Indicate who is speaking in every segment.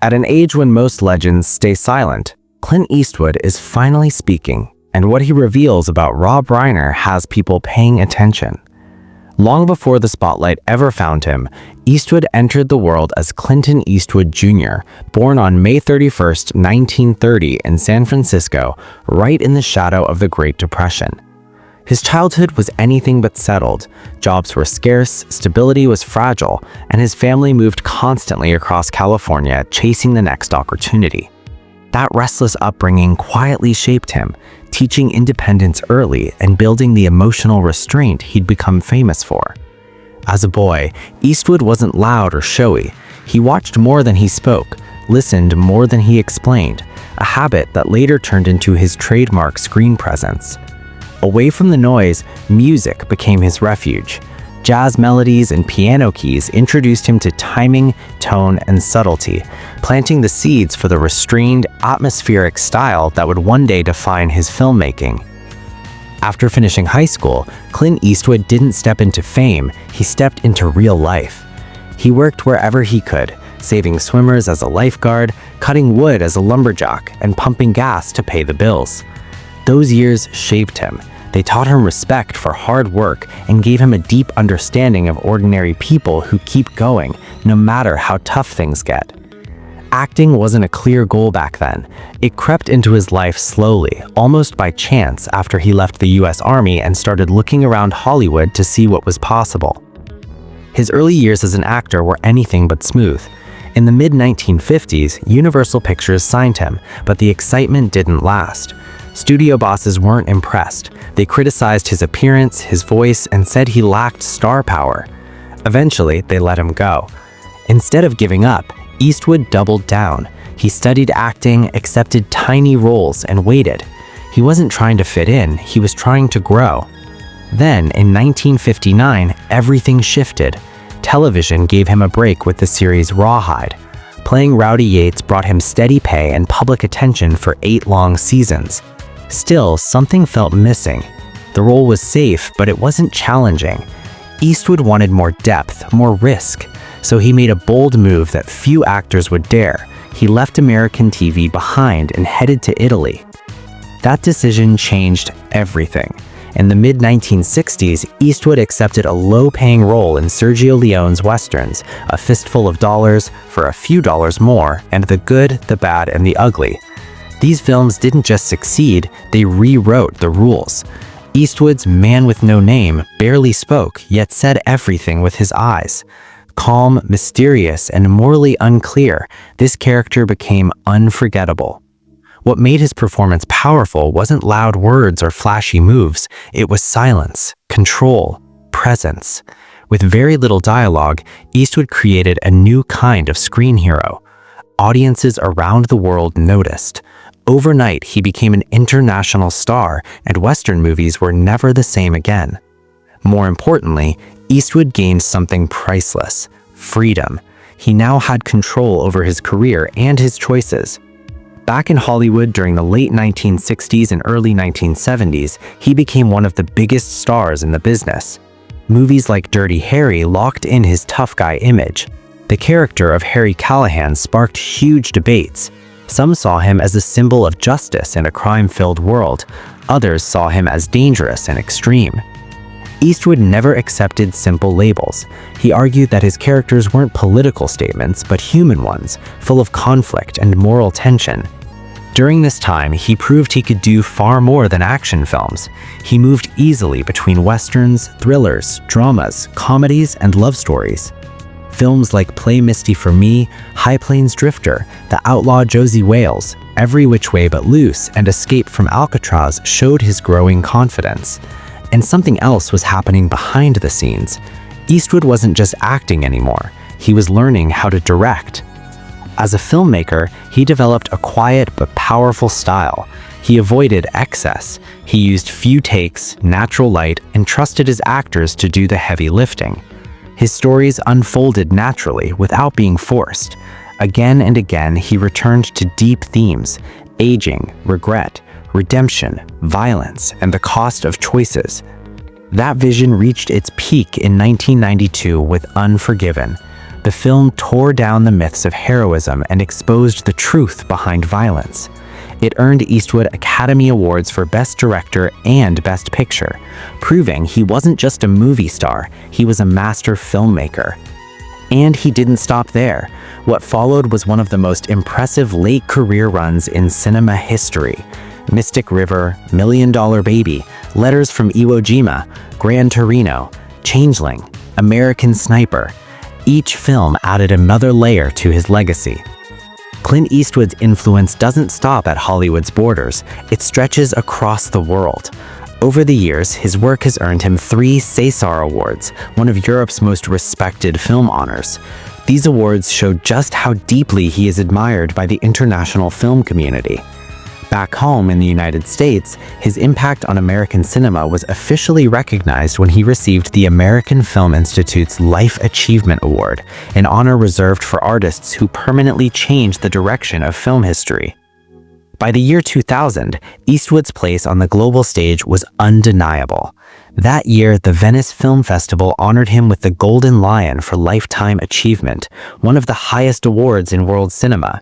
Speaker 1: At an age when most legends stay silent, Clint Eastwood is finally speaking, and what he reveals about Rob Reiner has people paying attention. Long before the spotlight ever found him, Eastwood entered the world as Clint Eastwood Jr., born on May 31, 1930 in San Francisco, right in the shadow of the Great Depression. His childhood was anything but settled. Jobs were scarce, stability was fragile, and his family moved constantly across California chasing the next opportunity. That restless upbringing quietly shaped him, teaching independence early and building the emotional restraint he'd become famous for. As a boy, Eastwood wasn't loud or showy. He watched more than he spoke, listened more than he explained, a habit that later turned into his trademark screen presence. Away from the noise, music became his refuge. Jazz melodies and piano keys introduced him to timing, tone, and subtlety, planting the seeds for the restrained, atmospheric style that would one day define his filmmaking. After finishing high school, Clint Eastwood didn't step into fame, he stepped into real life. He worked wherever he could, saving swimmers as a lifeguard, cutting wood as a lumberjack, and pumping gas to pay the bills. Those years shaped him. They taught him respect for hard work and gave him a deep understanding of ordinary people who keep going, no matter how tough things get. Acting wasn't a clear goal back then. It crept into his life slowly, almost by chance after he left the US Army and started looking around Hollywood to see what was possible. His early years as an actor were anything but smooth. In the mid-1950s, Universal Pictures signed him, but the excitement didn't last. Studio bosses weren't impressed. They criticized his appearance, his voice, and said he lacked star power. Eventually, they let him go. Instead of giving up, Eastwood doubled down. He studied acting, accepted tiny roles, and waited. He wasn't trying to fit in, he was trying to grow. Then, in 1959, everything shifted. Television gave him a break with the series Rawhide. Playing Rowdy Yates brought him steady pay and public attention for 8 long seasons. Still, something felt missing. The role was safe, but it wasn't challenging. Eastwood wanted more depth, more risk, so he made a bold move that few actors would dare. He left American TV behind and headed to Italy. That decision changed everything. In the mid-1960s, Eastwood accepted a low-paying role in Sergio Leone's westerns, A Fistful of Dollars, For a Few Dollars More, and The Good, the Bad, and the Ugly. These films didn't just succeed, they rewrote the rules. Eastwood's man with no name barely spoke, yet said everything with his eyes. Calm, mysterious, and morally unclear, this character became unforgettable. What made his performance powerful wasn't loud words or flashy moves, it was silence, control, presence. With very little dialogue, Eastwood created a new kind of screen hero. Audiences around the world noticed. Overnight, he became an international star, and Western movies were never the same again. More importantly, Eastwood gained something priceless: freedom. He now had control over his career and his choices. Back in Hollywood during the late 1960s and early 1970s, he became one of the biggest stars in the business. Movies like Dirty Harry locked in his tough guy image. The character of Harry Callahan sparked huge debates. Some saw him as a symbol of justice in a crime-filled world. Others saw him as dangerous and extreme. Eastwood never accepted simple labels. He argued that his characters weren't political statements, but human ones, full of conflict and moral tension. During this time, he proved he could do far more than action films. He moved easily between westerns, thrillers, dramas, comedies, and love stories. Films like Play Misty for Me, High Plains Drifter, The Outlaw Josie Wales, Every Which Way But Loose, and Escape from Alcatraz showed his growing confidence. And something else was happening behind the scenes. Eastwood wasn't just acting anymore, he was learning how to direct. As a filmmaker, he developed a quiet but powerful style. He avoided excess. He used few takes, natural light, and trusted his actors to do the heavy lifting. His stories unfolded naturally without being forced. Again and again, he returned to deep themes: aging, regret, redemption, violence, and the cost of choices. That vision reached its peak in 1992 with Unforgiven. The film tore down the myths of heroism and exposed the truth behind violence. It earned Eastwood Academy Awards for Best Director and Best Picture, proving he wasn't just a movie star, he was a master filmmaker. And he didn't stop there. What followed was one of the most impressive late career runs in cinema history. Mystic River, $1 Million Baby, Letters from Iwo Jima, Gran Torino, Changeling, American Sniper. Each film added another layer to his legacy. Clint Eastwood's influence doesn't stop at Hollywood's borders, it stretches across the world. Over the years, his work has earned him 3 César Awards, one of Europe's most respected film honors. These awards show just how deeply he is admired by the international film community. Back home in the United States, his impact on American cinema was officially recognized when he received the American Film Institute's Life Achievement Award, an honor reserved for artists who permanently changed the direction of film history. By the year 2000, Eastwood's place on the global stage was undeniable. That year, the Venice Film Festival honored him with the Golden Lion for Lifetime Achievement, one of the highest awards in world cinema.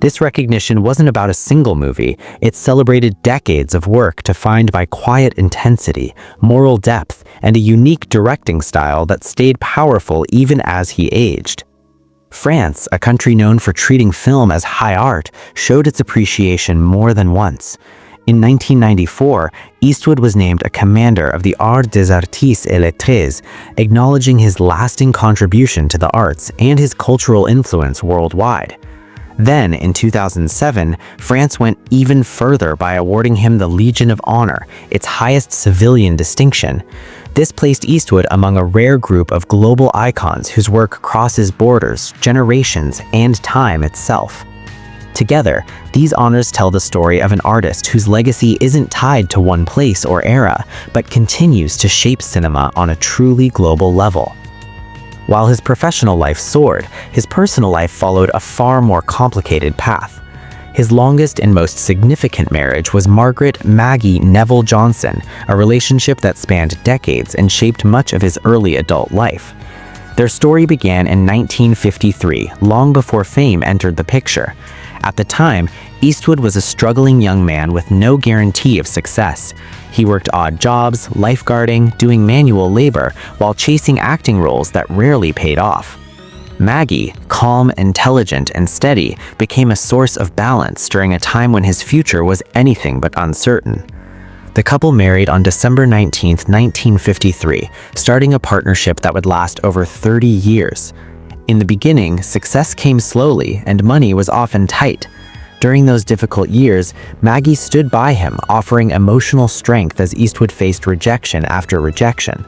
Speaker 1: This recognition wasn't about a single movie, it celebrated decades of work defined by quiet intensity, moral depth, and a unique directing style that stayed powerful even as he aged. France, a country known for treating film as high art, showed its appreciation more than once. In 1994, Eastwood was named a Commander of the Ordre des Artistes et Lettres, acknowledging his lasting contribution to the arts and his cultural influence worldwide. Then, in 2007, France went even further by awarding him the Legion of Honor, its highest civilian distinction. This placed Eastwood among a rare group of global icons whose work crosses borders, generations, and time itself. Together, these honors tell the story of an artist whose legacy isn't tied to one place or era, but continues to shape cinema on a truly global level. While his professional life soared, his personal life followed a far more complicated path. His longest and most significant marriage was Margaret Maggie Neville Johnson, a relationship that spanned decades and shaped much of his early adult life. Their story began in 1953, long before fame entered the picture. At the time, Eastwood was a struggling young man with no guarantee of success. He worked odd jobs, lifeguarding, doing manual labor, while chasing acting roles that rarely paid off. Maggie, calm, intelligent, and steady, became a source of balance during a time when his future was anything but uncertain. The couple married on December 19, 1953, starting a partnership that would last over 30 years. In the beginning, success came slowly and money was often tight. During those difficult years, Maggie stood by him, offering emotional strength as Eastwood faced rejection after rejection.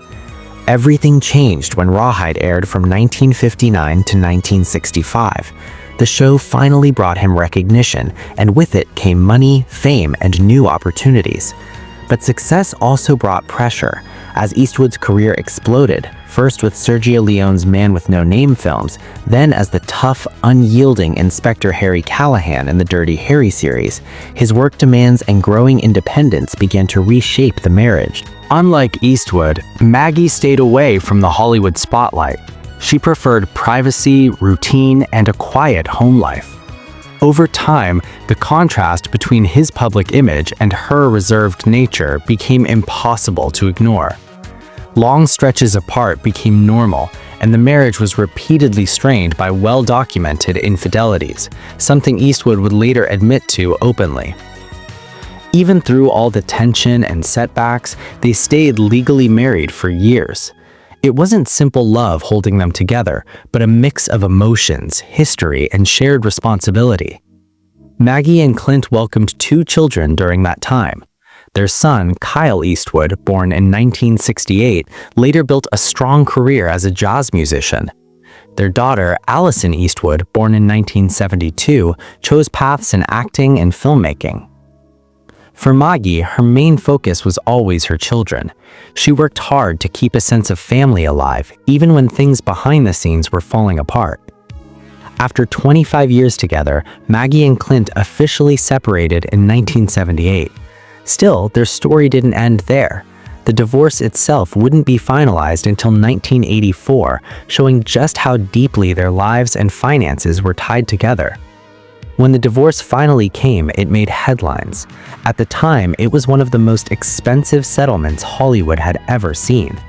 Speaker 1: Everything changed when Rawhide aired from 1959 to 1965. The show finally brought him recognition, and with it came money, fame, and new opportunities. But success also brought pressure. As Eastwood's career exploded, first with Sergio Leone's Man with No Name films, then as the tough, unyielding Inspector Harry Callahan in the Dirty Harry series, his work demands and growing independence began to reshape the marriage. Unlike Eastwood, Maggie stayed away from the Hollywood spotlight. She preferred privacy, routine, and a quiet home life. Over time, the contrast between his public image and her reserved nature became impossible to ignore. Long stretches apart became normal, and the marriage was repeatedly strained by well-documented infidelities, something Eastwood would later admit to openly. Even through all the tension and setbacks, they stayed legally married for years. It wasn't simple love holding them together, but a mix of emotions, history, and shared responsibility. Maggie and Clint welcomed 2 children during that time. Their son, Kyle Eastwood, born in 1968, later built a strong career as a jazz musician. Their daughter, Allison Eastwood, born in 1972, chose paths in acting and filmmaking. For Maggie, her main focus was always her children. She worked hard to keep a sense of family alive, even when things behind the scenes were falling apart. After 25 years together, Maggie and Clint officially separated in 1978. Still, their story didn't end there. The divorce itself wouldn't be finalized until 1984, showing just how deeply their lives and finances were tied together. When the divorce finally came, it made headlines. At the time, it was one of the most expensive settlements Hollywood had ever seen.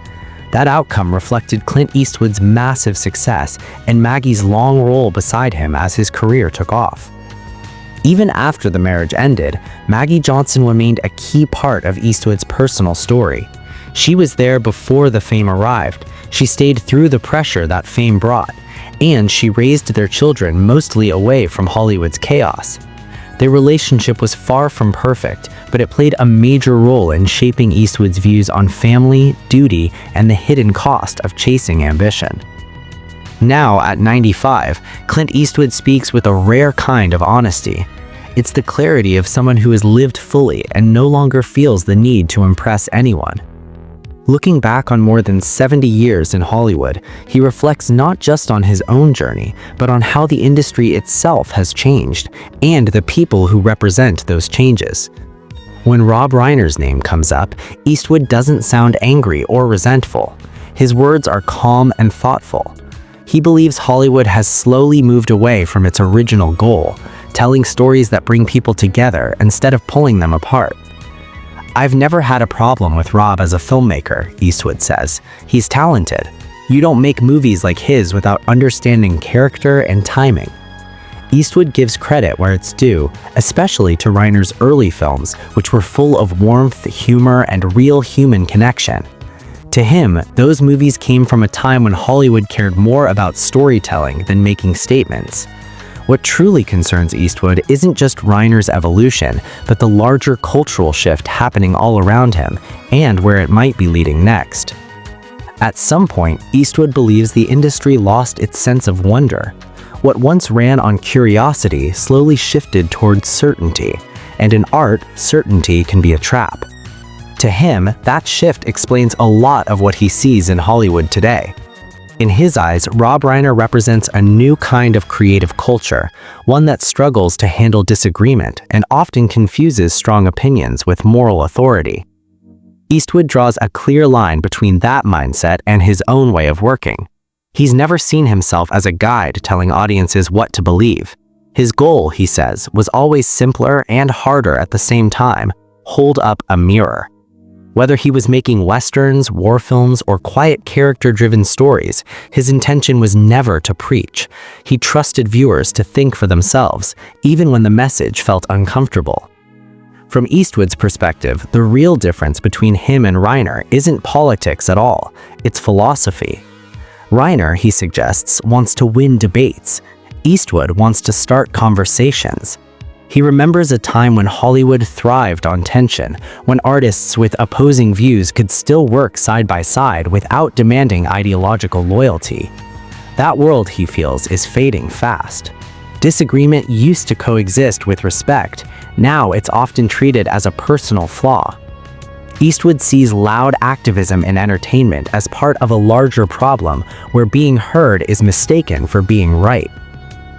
Speaker 1: That outcome reflected Clint Eastwood's massive success and Maggie's long role beside him as his career took off. Even after the marriage ended, Maggie Johnson remained a key part of Eastwood's personal story. She was there before the fame arrived, she stayed through the pressure that fame brought, and she raised their children mostly away from Hollywood's chaos. Their relationship was far from perfect, but it played a major role in shaping Eastwood's views on family, duty, and the hidden cost of chasing ambition. Now, at 95, Clint Eastwood speaks with a rare kind of honesty. It's the clarity of someone who has lived fully and no longer feels the need to impress anyone. Looking back on more than 70 years in Hollywood, he reflects not just on his own journey, but on how the industry itself has changed and the people who represent those changes. When Rob Reiner's name comes up, Eastwood doesn't sound angry or resentful. His words are calm and thoughtful. He believes Hollywood has slowly moved away from its original goal, telling stories that bring people together instead of pulling them apart. "I've never had a problem with Rob as a filmmaker," Eastwood says. "He's talented. You don't make movies like his without understanding character and timing." Eastwood gives credit where it's due, especially to Reiner's early films, which were full of warmth, humor, and real human connection. To him, those movies came from a time when Hollywood cared more about storytelling than making statements. What truly concerns Eastwood isn't just Reiner's evolution, but the larger cultural shift happening all around him and where it might be leading next. At some point, Eastwood believes the industry lost its sense of wonder. What once ran on curiosity slowly shifted towards certainty, and in art, certainty can be a trap. To him, that shift explains a lot of what he sees in Hollywood today. In his eyes, Rob Reiner represents a new kind of creative culture, one that struggles to handle disagreement and often confuses strong opinions with moral authority. Eastwood draws a clear line between that mindset and his own way of working. He's never seen himself as a guide telling audiences what to believe. His goal, he says, was always simpler and harder at the same time: hold up a mirror. Whether he was making westerns, war films, or quiet character-driven stories, his intention was never to preach. He trusted viewers to think for themselves, even when the message felt uncomfortable. From Eastwood's perspective, the real difference between him and Reiner isn't politics at all, it's philosophy. Reiner, he suggests, wants to win debates. Eastwood wants to start conversations. He remembers a time when Hollywood thrived on tension, when artists with opposing views could still work side by side without demanding ideological loyalty. That world, he feels, is fading fast. Disagreement used to coexist with respect. Now it's often treated as a personal flaw. Eastwood sees loud activism in entertainment as part of a larger problem where being heard is mistaken for being right.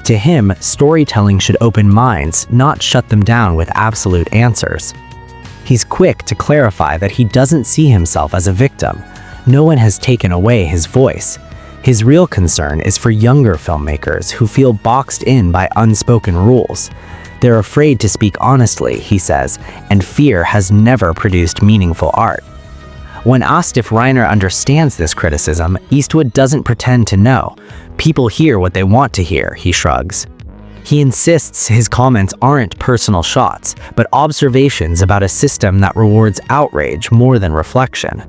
Speaker 1: To him, storytelling should open minds, not shut them down with absolute answers. He's quick to clarify that he doesn't see himself as a victim. No one has taken away his voice. His real concern is for younger filmmakers who feel boxed in by unspoken rules. They're afraid to speak honestly, he says, and fear has never produced meaningful art. When asked if Reiner understands this criticism, Eastwood doesn't pretend to know. People hear what they want to hear, he shrugs. He insists his comments aren't personal shots, but observations about a system that rewards outrage more than reflection.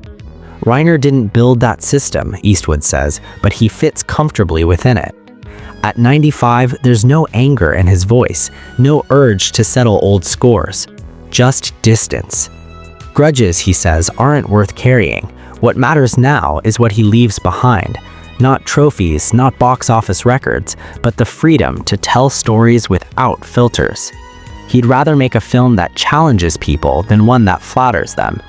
Speaker 1: Reiner didn't build that system, Eastwood says, but he fits comfortably within it. At 95, there's no anger in his voice, no urge to settle old scores, just distance. Grudges, he says, aren't worth carrying. What matters now is what he leaves behind. Not trophies, not box office records, but the freedom to tell stories without filters. He'd rather make a film that challenges people than one that flatters them.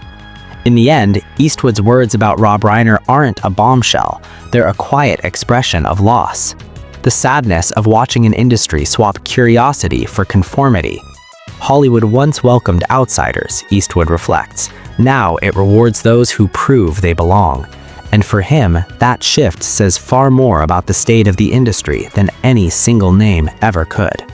Speaker 1: In the end, Eastwood's words about Rob Reiner aren't a bombshell. They're a quiet expression of loss. The sadness of watching an industry swap curiosity for conformity. Hollywood once welcomed outsiders, Eastwood reflects. Now it rewards those who prove they belong. And for him, that shift says far more about the state of the industry than any single name ever could.